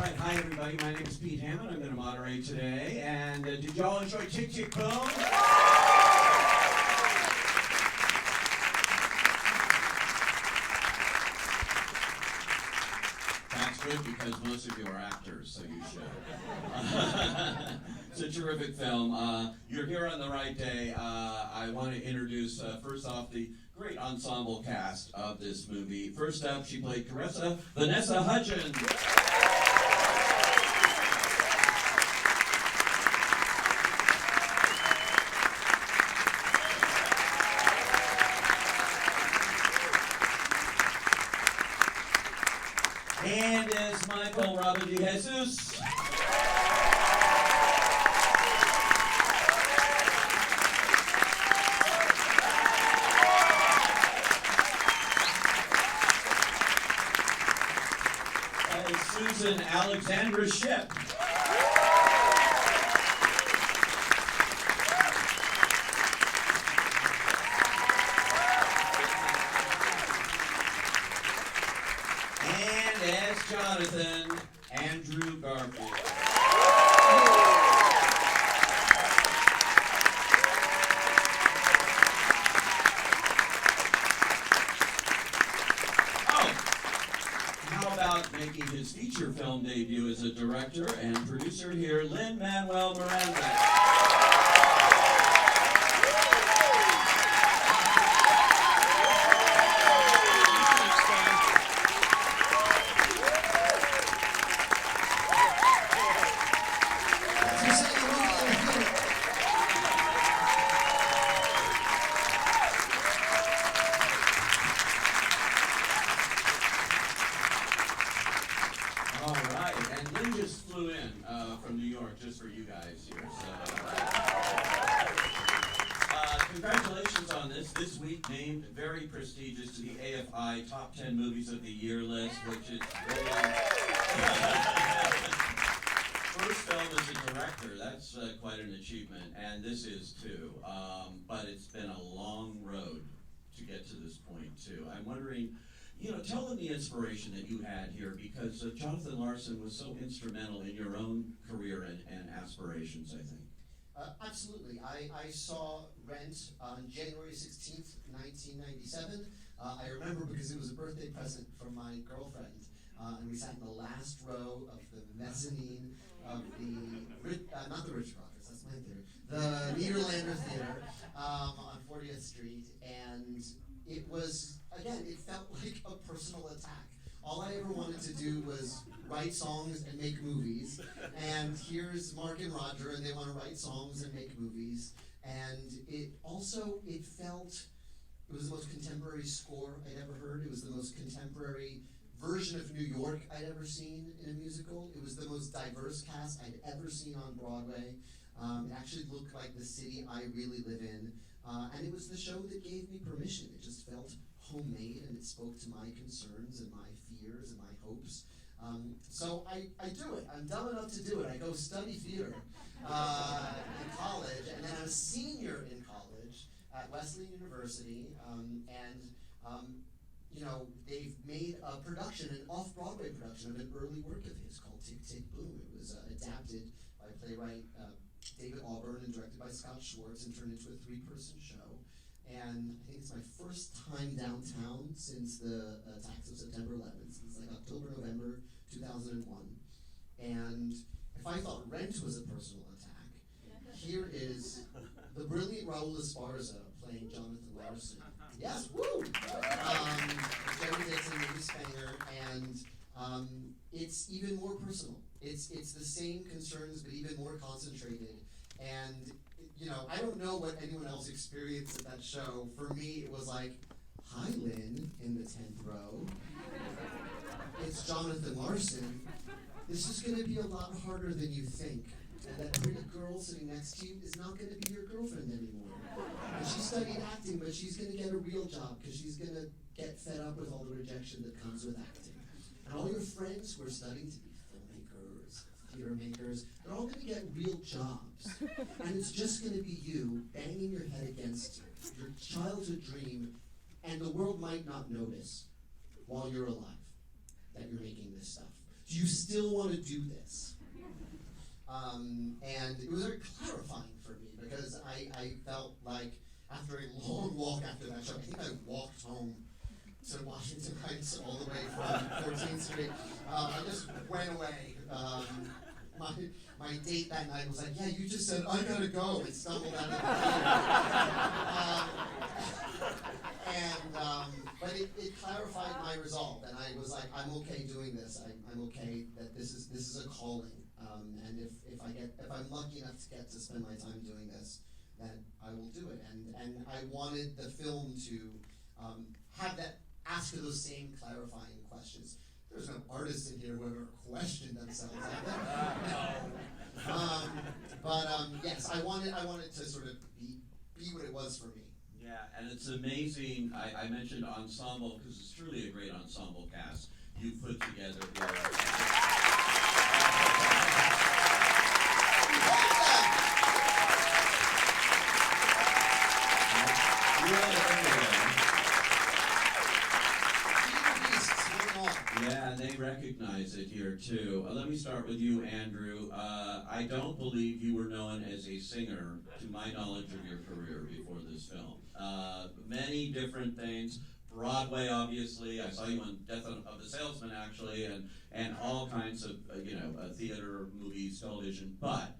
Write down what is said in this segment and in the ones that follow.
right, hi everybody. My name is Pete Hammond. I'm going to moderate today. And did y'all enjoy Tick Tick Boom? That's good because most of you are actors, so you should. It's a terrific film. You're here on the right day. I want to introduce, first off, the great ensemble cast of this movie. First up, she played Carissa, Vanessa Hudgens. And as Michael, Robin de Jesús. Susan Alexandra Shipp. And as Jonathan, Andrew Garfield. Making his feature film debut as a director and producer here, Lin-Manuel Miranda. From New York, just for you guys here. So, congratulations on this. This week named very prestigious to the AFI Top 10 Movies of the Year list, which is really first film as a director. That's quite an achievement, and this is too. But it's been a long road to get to this point too. I'm wondering. Tell them the inspiration that you had here, because Jonathan Larson was so instrumental in your own career and aspirations, I think. Absolutely. I saw Rent on January 16th, 1997. I remember because it was a birthday present from my girlfriend, and we sat in the last row of the mezzanine of the, not the Rich Rockers, that's my theater, the Nederlander Theater on 40th Street, and it was, again, it felt like a personal attack. All I ever wanted to do was write songs and make movies. And here's Mark and Roger, and they want to write songs and make movies. And it was the most contemporary score I'd ever heard. It was the most contemporary version of New York I'd ever seen in a musical. It was the most diverse cast I'd ever seen on Broadway. It actually looked like the city I really live in. And it was the show that gave me permission. It just felt homemade, and it spoke to my concerns and my fears and my hopes. So I do it. I'm dumb enough to do it. I go study theater in college, and then I'm a senior in college at Wesleyan University, they've made a production, an off-Broadway production of an early work of his called Tick Tick Boom. It was adapted by playwright David Auburn and directed by Scott Schwartz and turned into a 3-person show. And I think it's my first time downtown since the attacks of September 11th. It's like October, November 2001. And if I thought Rent was a personal attack, here is the brilliant Raul Esparza playing Jonathan Larson. Yes, woo! Jerry Dixon, Louis Spanger, and it's even more personal. It's the same concerns, but even more concentrated. And I don't know what anyone else experienced at that show. For me, it was like, hi, Lynn, in the 10th row. It's Jonathan Larson. This is going to be a lot harder than you think. And that pretty girl sitting next to you is not going to be your girlfriend anymore. And she studied acting, but she's going to get a real job because she's going to get fed up with all the rejection that comes with acting. And all your friends who are studying to be filmmakers, theater makers, they're all going to get real jobs. And it's just going to be you banging your head against your childhood dream, and the world might not notice while you're alive that you're making this stuff. Do you still want to do this? And it was very clarifying for me because I felt like after a long walk after that show, I think I walked home to Washington Heights all the way from 14th Street. I just went away. My date that night was like, yeah, you just said, I gotta go, and stumbled out of the theater. But it clarified my resolve, and I was like, I'm okay doing this. I'm okay that this is a calling. And if I'm lucky enough to get to spend my time doing this, then I will do it. And I wanted the film to have that, ask those same clarifying questions. There's no artists in here who ever questioned themselves. Yes, I wanted to sort of be what it was for me. Yeah, and it's amazing. I mentioned ensemble because it's truly a great ensemble cast you put together here. Yeah, and they recognize it here too. Let me start with you, Andrew. I don't believe you were known as a singer, to my knowledge of your career before this film. Many different things. Broadway, obviously. I saw you on Death of the Salesman, actually, and all kinds of theater, movies, television. But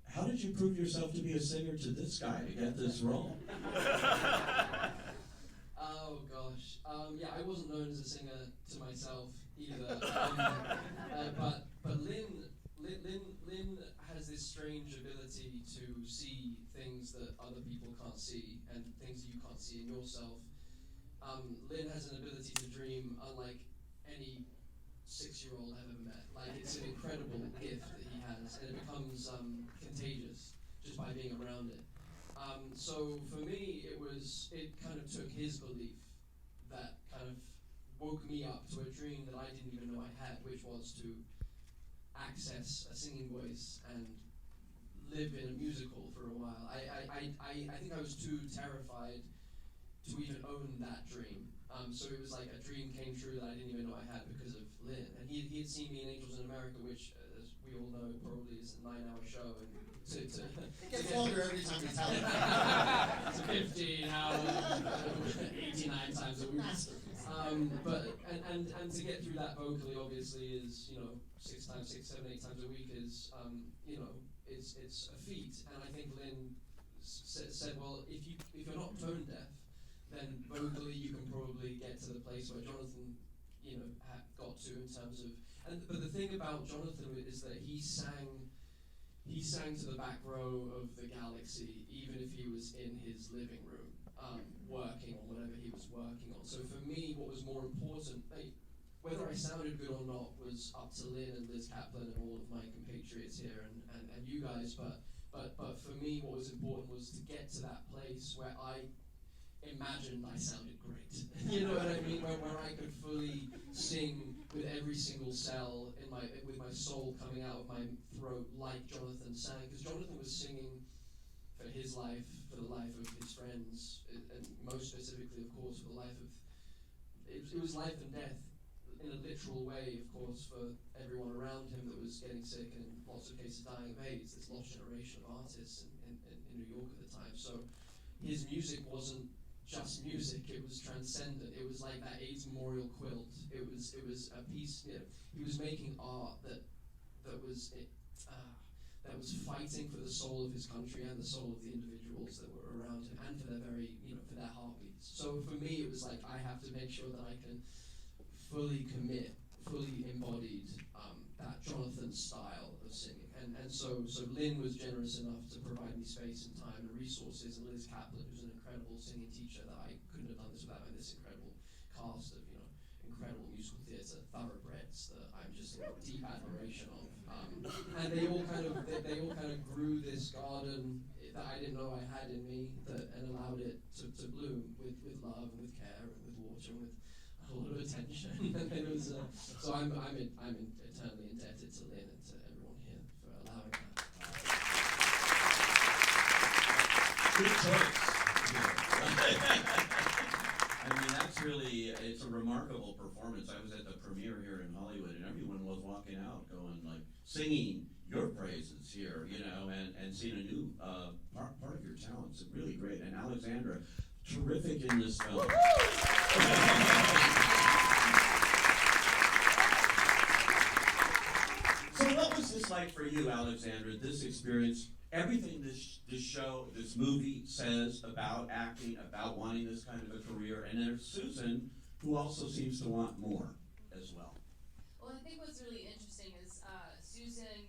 how did you prove yourself to be a singer to this guy to get this role? Oh gosh, yeah, I wasn't known as a singer to myself either. But Lin has this strange ability to see things that other people can't see and things you can't see in yourself. Lin has an ability to dream unlike any 6-year-old I've ever met. Like, it's an incredible gift that he has, and it becomes contagious just by being around it. So for me, it kind of took his belief that kind of woke me up to a dream that I didn't even know I had, which was to access a singing voice and live in a musical for a while. I think I was too terrified to even own that dream. So it was like a dream came true that I didn't even know I had because of Lin. And he had seen me in Angels in America, which, as we all know, probably is a 9-hour show. And it gets longer every time you tell it. It's 15 hours, 89 times a week. But to get through that vocally, obviously, is 6, 7, 8 times a week is it's a feat. And I think Lin said, well, if you're not tone deaf, then vocally you can probably get to the place where Jonathan got to in terms of. But the thing about Jonathan is that he sang to the back row of the galaxy, even if he was in his living room, working on whatever he was working on. So for me, what was more important, whether I sounded good or not, was up to Lin and Liz Kaplan and all of my compatriots here and you guys. But for me, what was important was to get to that place where I imagined I sounded great. You know what I mean? Where I could fully sing with every single cell with my soul coming out of my throat like Jonathan sang. Because Jonathan was singing for his life, for the life of his friends, and most specifically, of course, for the life of... It was life and death in a literal way, of course, for everyone around him that was getting sick and in lots of cases dying of AIDS. This lost generation of artists in New York at the time. So his music wasn't just music, it was transcendent. It was like that AIDS memorial quilt. It was a piece. He was making art that was fighting for the soul of his country and the soul of the individuals that were around him and for their for their heartbeats. So for me, it was like I have to make sure that I can fully commit, fully embodied that Jonathan style of singing. And so Lin was generous enough to provide me space and time and resources, and Liz Kaplan, who's an incredible singing teacher that I couldn't have done this without, and this incredible cast of incredible musical theatre thoroughbreds that I'm just in deep admiration of. And they all kind of grew this garden that I didn't know I had in me, and allowed it to bloom with love and with care and with water and with a lot of attention. And it was so I'm eternally indebted to Lin and to everyone here for allowing that. Good choice. I mean, that's really, it's a remarkable performance. I was at the premiere here in Hollywood, and everyone was walking out going like, singing your praises here, you know, and seeing a new part of your talents. It's really great. And Alexandra, terrific in this film. So what was this like for you, Alexandra, this experience? Everything this show, this movie says about acting, about wanting this kind of a career, and there's Susan, who also seems to want more as well. Well, I think what's really interesting is Susan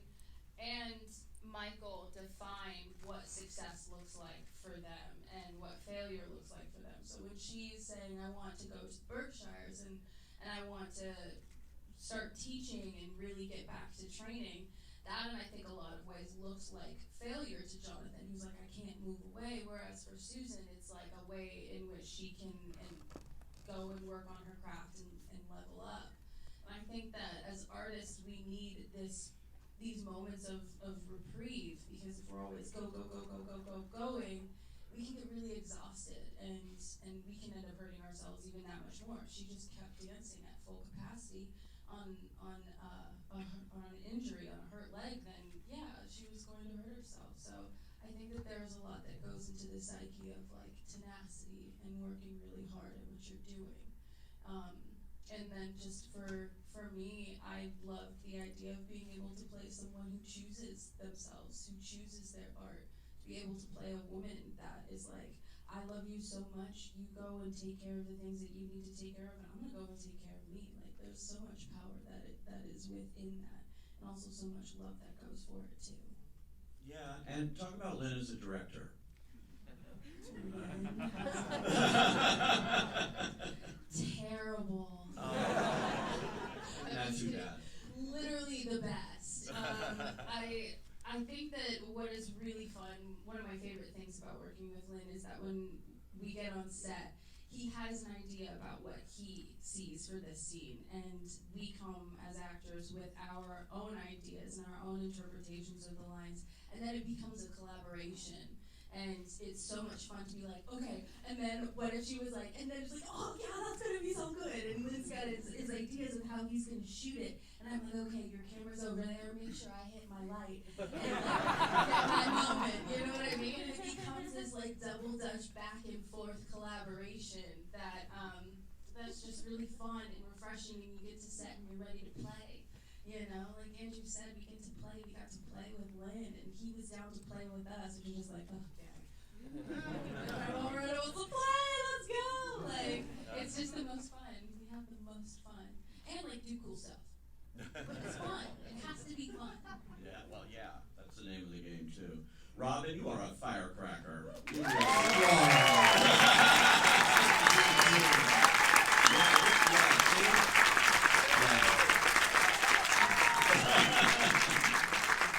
and Michael define what success looks like for them and what failure looks like for them. So when she's saying, I want to go to the Berkshires and I want to start teaching and really get back to training, that in I think a lot of ways looks like failure to Jonathan, who's like, I can't move away, whereas for Susan, it's like a way in which she can go and work on her craft and level up. And I think that as artists, we need these moments of reprieve, because if we're always going, we can get really exhausted and we can end up hurting ourselves even that much more. She just kept dancing at full capacity on an injury, on a hurt leg, then yeah, she was going to hurt herself. So I think that there's a lot that goes into the psyche of like tenacity and working really hard at what you're doing. And then just for me, I loved the idea of being able to play someone who chooses themselves, who chooses their art, to be able to play a woman that is like, I love you so much, you go and take care of the things that you need to take care of, and I'm gonna go and take care of me. Like, there's so much power that is within that, and also so much love that goes for it too. Yeah, and talk about Lin as a director. Terrible. Not too bad. Literally the best. I think that what is really fun, one of my favorite things about working with Lin is that when we get on set, he has an idea about what he sees for this scene, and we come as actors with our own ideas and our own interpretations of the lines, and then it becomes a collaboration. And it's so much fun to be like, okay, and then what if she was like, and then it's like, oh yeah, that's gonna be so good. And Lynn's got his ideas of how he's gonna shoot it. And I'm like, okay, your camera's over there, make sure I hit my light. And like, get my moment, you know what I mean? And it becomes this like double Dutch back and forth collaboration that's just really fun and refreshing, and you get to set and you're ready to play. You know, like Andrew said, we got to play with Lin, and he was down to play with us, and he was like, oh, dang. I'm all ready to play, let's go! Like, it's just the most fun. We have the most fun. And, like, do cool stuff. But it's fun. It has to be fun. Yeah, well, yeah, that's the name of the game, too. Robin, you are a firecracker.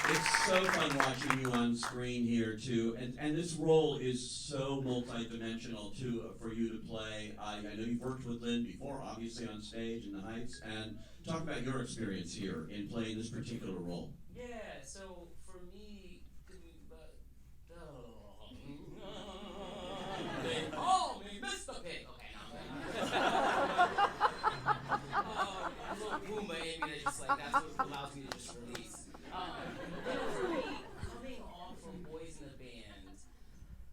It's so fun watching you on screen here too, and this role is so multidimensional too for you to play. I know you've worked with Lin before, obviously on stage in the Heights, and talk about your experience here in playing this particular role. Yeah, so for me, they call me Mr. Pig. Okay, no. Boomba Amy, that's just like, that's what allows me to just release. For me, coming off from Boys in the Band,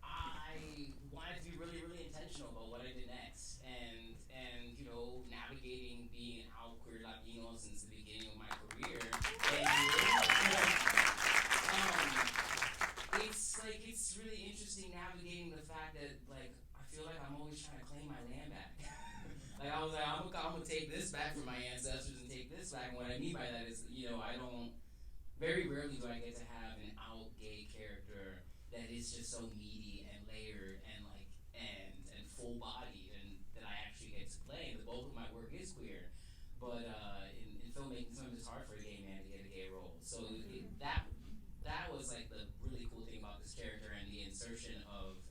I wanted to be really, really intentional about what I did next, and you know, navigating being out queer Latino since the beginning of my career. It's really interesting navigating the fact that, like, I feel like I'm always trying to claim my land back. Like, I was like, I'm gonna take this back from my ancestors and take this back. And what I mean by that is, you know, very rarely do I get to have an out gay character that is just so meaty and layered and like and full bodied, and that I actually get to play. The bulk of my work is queer, but in filmmaking, sometimes it's hard for a gay man to get a gay role. So that was like the really cool thing about this character, and the insertion of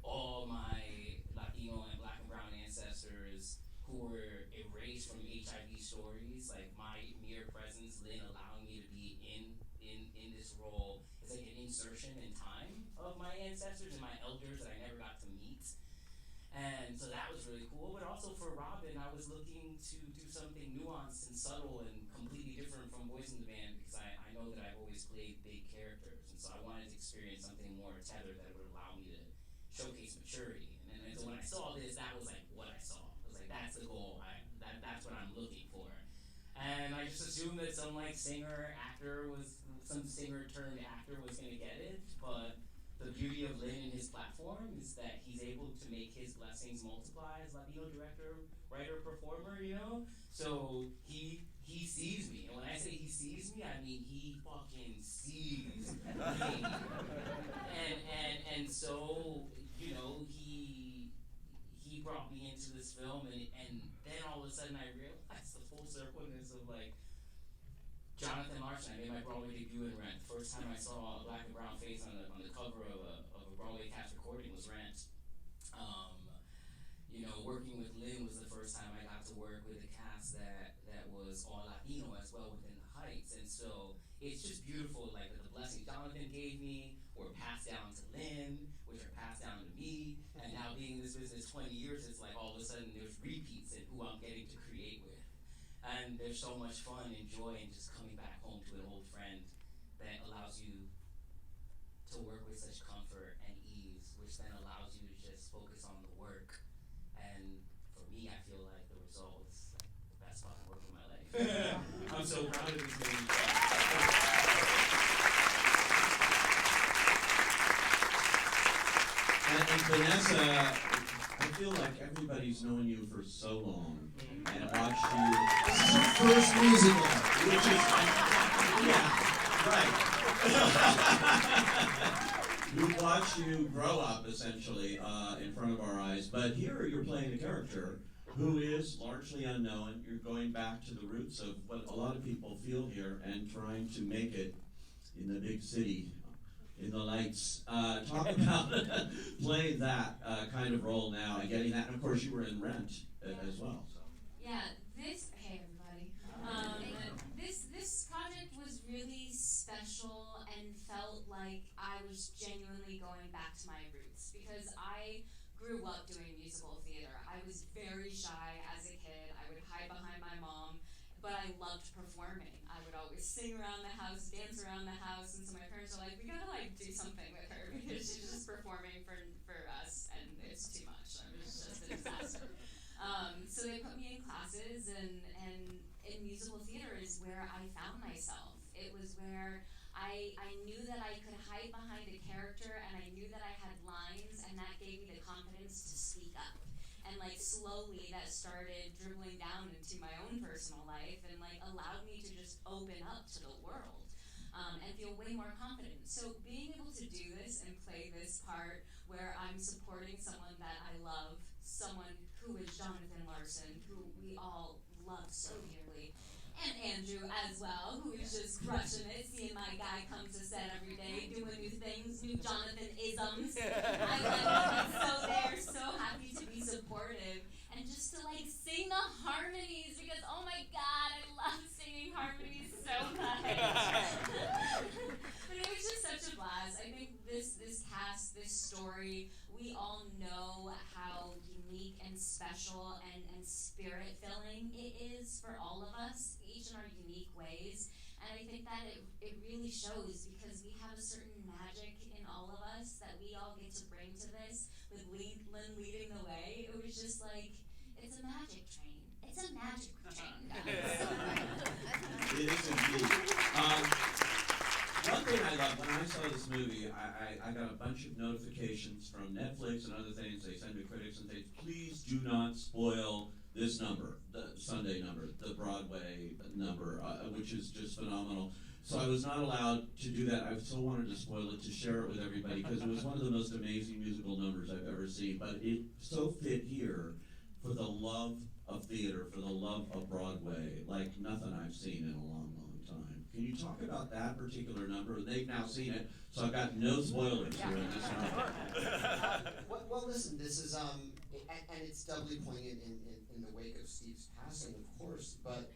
all my Latino and Black and brown ancestors who were erased from HIV stories. Like, my mere presence, Lin allowing me to be in this role is like an insertion in time of my ancestors and my elders that I never got to meet. And so that was really cool. But also for Robin, I was looking to do something nuanced and subtle and completely different from always played big characters, and so I wanted to experience something more tethered that would allow me to showcase maturity. And so when I saw this, that was like what I saw. I was like, that's the goal. That's what I'm looking for. And I just assumed that some singer turned actor was gonna get it, but the beauty of Lin and his platform is that he's able to make his blessings multiply as Latino director, writer, performer, So he sees me, and when I say he sees me, I mean he fucking sees me. and so he brought me into this film, and then all of a sudden I realized the full circleness of Jonathan Larson. I made my Broadway debut in Rent. The first time I saw a black and brown face on the cover of a Broadway cast recording was Rent. Working with Lin was the first time I got to work with a cast that was all Latino as well within the Heights. And so it's just beautiful, the blessings Jonathan gave me were passed down to Lin, which are passed down to me. And now being in this business 20 years, it's all of a sudden there's repeats in who I'm getting to create with. And there's so much fun and joy in just coming back home to an old friend that allows you to work with such comfort and ease, which then allows you to just focus on the work. And for me, I feel like the result is the best fucking work of my life. I'm so proud of this movie. And Vanessa, I feel like everybody's known you for so long and watched you. This is your first musical. Which is, yeah, right. We've watched you grow up, essentially, in front of our eyes. But here you're playing a character who is largely unknown. You're going back to the roots of what a lot of people feel here and trying to make it in the big city, in the lights. Talk about playing that kind of role now and getting that. And of course, you were in Rent as well. So. Yeah, hey everybody. This project was really special and felt like I was genuinely going back to my roots because I grew up doing musical theater. I was very shy as a kid. I would hide behind my mom, but I loved performing. I would always sing around the house, dance around the house, and so my parents were like, we gotta do something with her because she's just performing for us and it's too much. It was just a disaster. So they put me in classes, and in musical theater is where I found myself. It was where I knew that I could hide behind a character, and I knew that I had lines, and that gave me the confidence to speak up. And slowly that started dribbling down into my own personal life, and allowed me to just open up to the world, and feel way more confident. So being able to do this and play this part where I'm supporting someone that I love, someone who is Jonathan Larson, who we all love so dearly, and Andrew as well, who is just crushing it, seeing my guy come to set every day, doing new things, new Jonathan-isms. I'm so happy to be supportive, and just to sing the harmonies, because oh my god, I love singing harmonies so much. But it was just such a blast. I think this cast, this story, we all know how unique and special and spirit-filling it is for all of us, each in our unique ways. And I think that it really shows because we have a certain magic in all of us that we all get to bring to this, with Lin leading the way. It was just it's a magic train. It's a magic train, guys. It is indeed. One thing I love, when I saw this movie, I got a bunch of notifications from Netflix and other things. They send to critics and say, please do not spoil this number, the Sunday number, the Broadway number, which is just phenomenal. So I was not allowed to do that. I so wanted to spoil it, to share it with everybody, because it was one of the most amazing musical numbers I've ever seen. But it so fit here for the love of theater, for the love of Broadway, like nothing I've seen in a long, long time. Can you talk about that particular number? They've now seen it, so I've got no spoilers here in this number. Well, listen, this is, and it's doubly poignant in the wake of Steve's passing, of course, but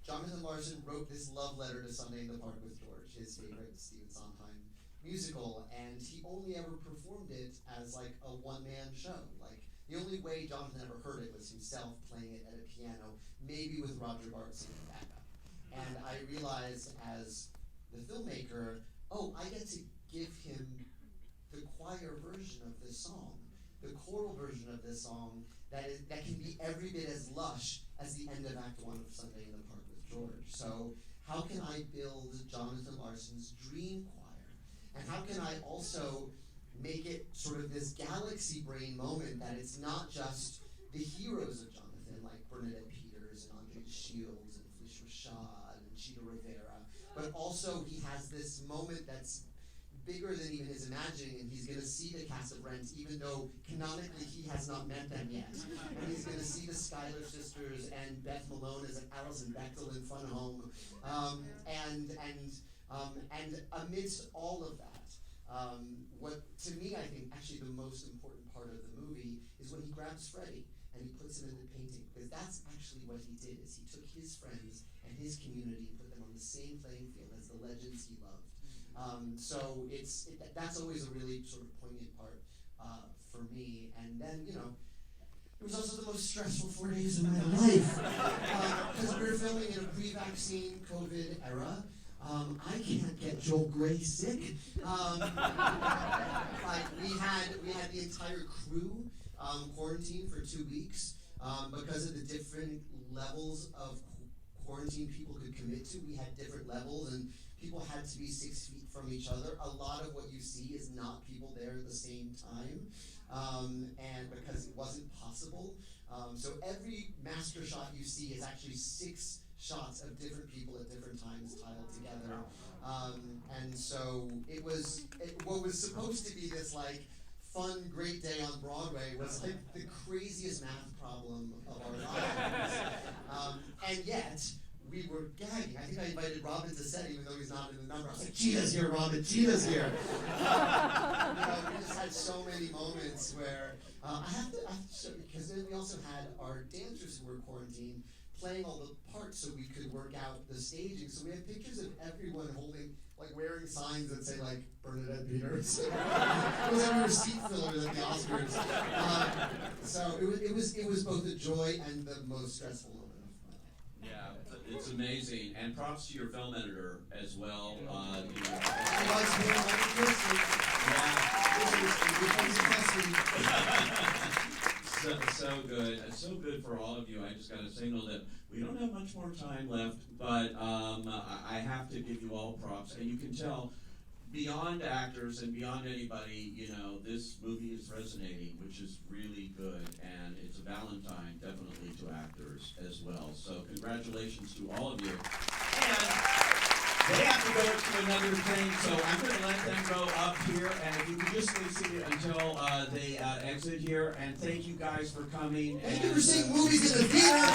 Jonathan Larson wrote this love letter to Sunday in the Park with George, his favorite Stephen Sondheim musical, and he only ever performed it as a one-man show. The only way Jonathan ever heard it was himself playing it at a piano, maybe with Roger Bart singing backup. And I realized as the filmmaker, oh, I get to give him the choir version of this song, the choral version of this song that can be every bit as lush as the end of Act 1 of Sunday in the Park with George. So how can I build Jonathan Larson's dream choir? And how can I also make it sort of this galaxy brain moment that it's not just the heroes of Jonathan, like Bernadette Peters and Andre Shields and Felicia Rashad and Chita Rivera, but also he has this moment that's bigger than even his imagining, and he's going to see the cast of Rent, even though canonically he has not met them yet. And he's going to see the Schuyler sisters and Beth Malone as Alison Bechtel in Fun Home. And amidst all of that, what to me I think actually the most important part of the movie is when he grabs Freddie and he puts him in the painting, because that's actually what he did, is he took his friends and his community and put them on the same playing field as the legends he loved. So that's always a really sort of poignant part for me. And then, you know, it was also the most stressful 4 days of my life, because we were filming in a pre-vaccine COVID era. I can't get Joel Grey sick. Like we had the entire crew quarantined for 2 weeks because of the different levels of quarantine people could commit to. We had different levels, and people had to be 6 feet from each other. A lot of what you see is not people there at the same time, and because it wasn't possible. So every master shot you see is actually 6 shots of different people at different times tiled together. And so what was supposed to be this like fun, great day on Broadway was like the craziest math problem of our lives. And yet, we were gagging. I think I invited Robin to set, even though he's not in the number. I was like, Cheetah's here, Robin, Cheetah's here. We just had so many moments where I have to show you, because then we also had our dancers who were quarantined playing all the parts so we could work out the staging. So we have pictures of everyone holding, like wearing signs that say like Bernadette Peters. It was like we were seat fillers at the Oscars. So it was both a joy and the most stressful moment of my life. Yeah, it's amazing, and props to your film editor as well. So good for all of you. I just got to signal that we don't have much more time left, but I have to give you all props, and you can tell beyond actors and beyond anybody, you know, this movie is resonating, which is really good, and it's a Valentine definitely to actors as well. So congratulations to all of you. And they have to go to another thing, so I'm going to let them go up here, and if you can just stay seated until they exit here, and thank you guys for coming. Thank you for seeing movies in the theater.